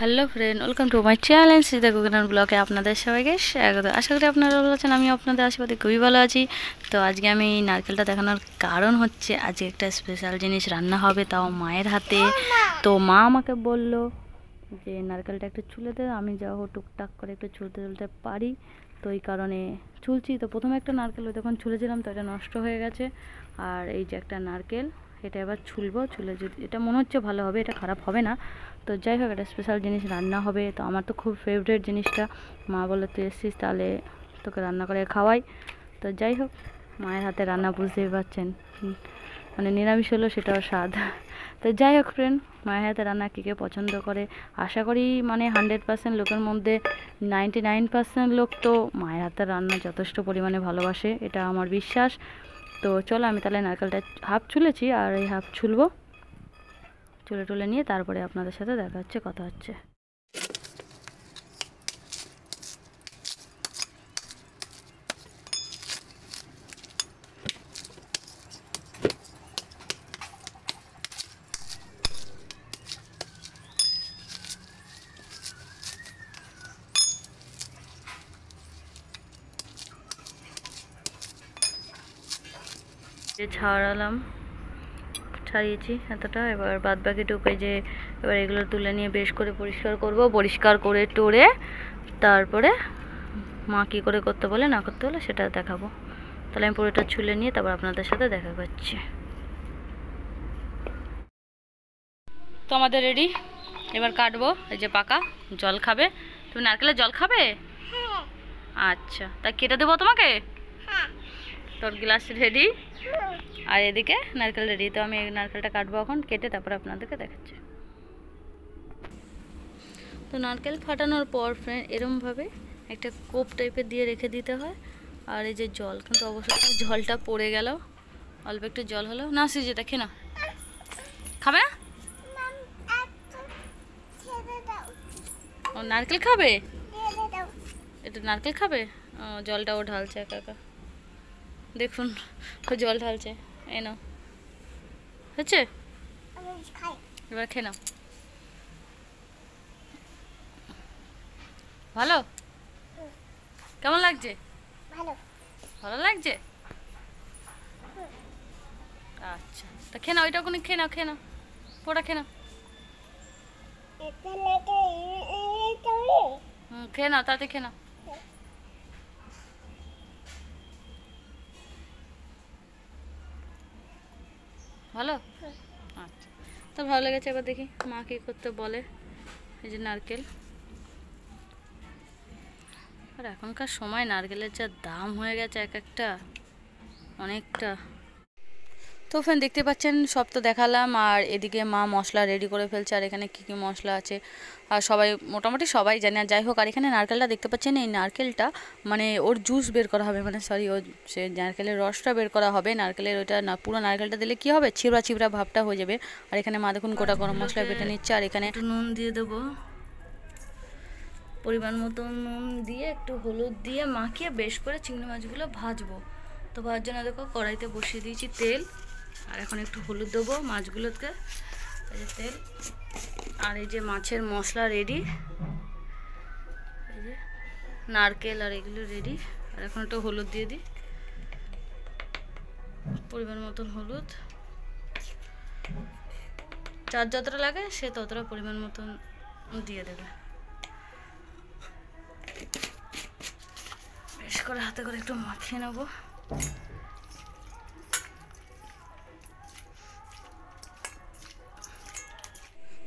Hello friend, welcome to my channel Sita কুকিনার ব্লগে আপনাদের সবাইকে স্বাগত। আশা করি আপনারা ভালো আছেন, আমি আপনাদের আশীর্বাদে খুবই ভালো আছি। তো আজকে আমি এই নারকেলটা দেখানোর কারণ হচ্ছে আজকে একটা স্পেশাল জিনিস রান্না হবে, তাও মায়ের হাতে। তো মা আমাকে বলল যে নারকেলটা একটু ছুলে দে, আমি যা হোক টুকটাক করে একটু ছুলতে ছুলতে পারি, তো এই কারণে ছুলছি। তো প্রথমে একটা নারকেল ওই তখন ছুলেছিলাম, তো এটা নষ্ট হয়ে গেছে। আর এই যে একটা নারকেল, এটা এবার ছুলবো, ছুলে যদি এটা মনে হচ্ছে ভালো হবে, এটা খারাপ হবে না। তো যাই হোক, একটা স্পেশাল জিনিস রান্না হবে, তো আমার তো খুব ফেভারিট জিনিসটা। মা বলে তুই এসছিস, তাহলে তোকে রান্না করে খাওয়াই। তো যাই হোক, মায়ের হাতে রান্না বুঝতেই পারছেন, মানে নিরামিষ হলো সেটাও স্বাদ। তো যাই হোক ফ্রেন্ড, মায়ের হাতে রান্না কী কে পছন্দ করে, আশা করি মানে 100% লোকের মধ্যে 99% লোক তো মায়ের হাতে রান্না যথেষ্ট পরিমাণে ভালোবাসে, এটা আমার বিশ্বাস। তো চলো, আমি তাহলে নারকেলটা হাফ ছুলেছি আর এই হাফ ছুলবো, চুলে টুলে নিয়ে তারপরে আপনাদের সাথে দেখা হচ্ছে, কথা হচ্ছে। ছাড়ালাম, ছাড়িয়েছি এতটা, এবার বাদ বাকিটুকু যে এবার এগুলো তুলে নিয়ে বেশ করে পরিষ্কার করব, পরিষ্কার করে টোরে তারপরে মা কী করে করতে বলে না করতে বলে সেটা দেখাবো। তাহলে আমি পুরোটা ছুলে নিয়ে তারপর আপনাদের সাথে দেখা করছি। তো আমাদের রেডি, এবার কাটবো। এই যে পাকা, জল খাবে তুমি? নারকেলের জল খাবে? আচ্ছা, তা কেটে দেবো তোমাকে? তোর গ্লাস রেডি আর এদিকে নারকেল রেডি। তো আমি এই নারকেলটা কাটবো এখন, কেটে তারপর আপনাদেরকে দেখাচ্ছি। তো নারকেল ফাটানোর পর ফ্রেন্ড এরমভাবে একটা কোপ টাইপের দিয়ে রেখে দিতে হয়। আর এই যে জল, কিন্তু অবশ্যই জলটা পড়ে গেল, অল্প একটু জল হলো না, সিজে দেখে না খাবে না। ও নারকেল খাবে, এটা নারকেল খাবে। জলটা ও ঢালছে একা একা, দেখুন ও জল ঢালছে। এই নাও, হচ্ছে, এবার খেয়ে নাও। ভালো, কেমন লাগছে? ভালো লাগছে। আচ্ছা, তা খেয়ে নাও, ওইটা ওখানে খেয়ে নাও, খেয়ে নাও, পোড়া খেয়ে নাও। খেয়ে নাও, তাতে খেয়ে নাও। ভালো, আচ্ছা, তো ভালো লেগেছে। এবার দেখি মা কী করতে বলে। এই যে নারকেল, আর এখনকার সময় নারকেলের যা দাম হয়ে গেছে এক একটা, অনেকটা। তো ফ্রেন্ড দেখতে পাচ্ছেন, সব তো দেখালাম, আর এদিকে মা মশলা রেডি করে ফেলছে, আর এখানে কী কী মশলা আছে আর সবাই মোটামুটি সবাই জানে। আর যাই হোক, আর এখানে নারকেলটা দেখতে পাচ্ছেন, এই নারকেলটা মানে ওর জুস বের করা হবে, মানে সরি, ও সে নারকেলের রসটা বের করা হবে। নারকেলের ওইটা না, পুরো নারকেলটা দিলে কী হবে, ছিবড়া ছিবড়া ভাবটা হয়ে যাবে। আর এখানে মা দেখুন গোটা গরম মশলা বেটে নিচ্ছে, আর এখানে একটু নুন দিয়ে দেবো, পরিমাণ মতো নুন দিয়ে একটু হলুদ দিয়ে মাখিয়ে বেশ করে চিংড়ি মাছগুলো ভাজবো। তো ভাজার জন্য দেখো কড়াইতে বসিয়ে দিয়েছি তেল, আর এখন একটু হলুদ দেবো মাছগুলোকে, এই যে তেল, আর এই যে মাছের মশলা রেডি, এই যে নারকেল আর এগুলো রেডি। আর এখন একটু হলুদ দিয়ে দিই, পরিমাণ মতন হলুদ, যার যতটা লাগে সে ততটা পরিমাণ মতন দিয়ে দেবে। বেশ করে হাতে করে একটু মাখিয়ে নেবো।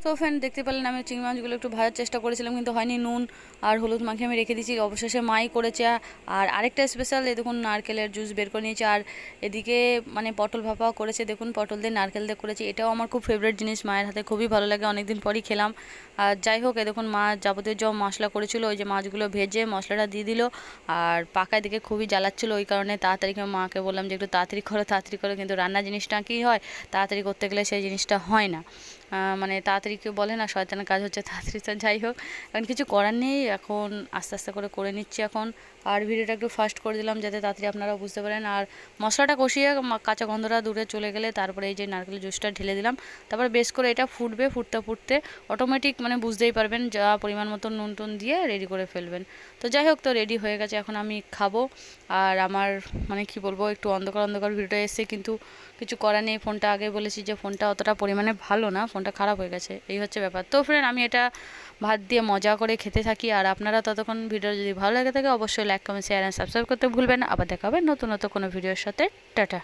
তো ফ্রেন্ড দেখতে পেলেন, আমি চিংড়ি মাছগুলো একটু ভাজার চেষ্টা করেছিলাম, কিন্তু হয়নি। নুন আর হলুদ মাখিয়ে আমি রেখে দিয়েছি, অবশেষে মাই করেছে। আর আরেকটা স্পেশাল, এই দেখুন নারকেলের জুস বের করে নিয়েছে। আর এদিকে মানে পটল ভাপা করেছে, দেখুন পটল দিয়ে নারকেল দিয়ে করেছে, এটাও আমার খুব ফেভারিট জিনিস, মায়ের হাতে খুবই ভালো লাগে, অনেকদিন পরই খেলাম। আর যাই হোক, এ দেখুন মা যাবতীয় যে মশলা করেছিল, ওই যে মাছগুলো ভেজে মশলাটা দিয়ে দিল, আর পাকা দিকে খুবই জ্বালাচ্ছিল, ওই কারণে তাড়াতাড়ি মাকে বললাম যে একটু তাড়াতাড়ি করো, তাড়াতাড়ি করো, কিন্তু রান্না জিনিসটা কী হয়, তাড়াতাড়ি করতে গেলে সেই জিনিসটা হয় না। মানে তাড়াতাড়ি কেউ বলে না শয়তানের কাজ হচ্ছে তাড়াতাড়ি, তো যাই হোক এখন কিছু করার নেই, এখন আস্তে আস্তে করে নিচ্ছি এখন। আর ভিডিওটা একটু ফাস্ট করে দিলাম যাতে তাড়াতাড়ি আপনারা বুঝতে পারেন। আর মশলাটা কষিয়ে কাঁচা গন্ধটা দূরে চলে গেলে তারপরে এই যে নারকেলের জুসটা ঢেলে দিলাম। তারপরে বেশ করে এটা ফুটবে, ফুটতে ফুটতে অটোমেটিক মানে বুঝতেই পারবেন যা পরিমাণ মতো নুন টুন দিয়ে রেডি করে ফেলবেন। তো যাই হোক, তো রেডি হয়ে গেছে, এখন আমি খাবো। আর আমার মানে কি বলবো, একটু অন্ধকার ভিডিওটা এসে, কিন্তু কিছু করার নেই। ফোনটা আগে বলেছি যে ফোনটা অতটা পরিমাণে ভালো না, ফোনটা খারাপ হয়ে গেছে, এই হচ্ছে ব্যাপার। তো ফ্রেন্ড, আমি এটা ভাত দিয়ে মজা করে খেতে থাকি। আর আপনারা ততক্ষণ ভিডিও যদি ভালো লাগে থাকে অবশ্যই like comment share and subscribe করতে ভুলবেন না। আবার দেখা হবে নতুন কোনো ভিডিওর সাথে। টাটা।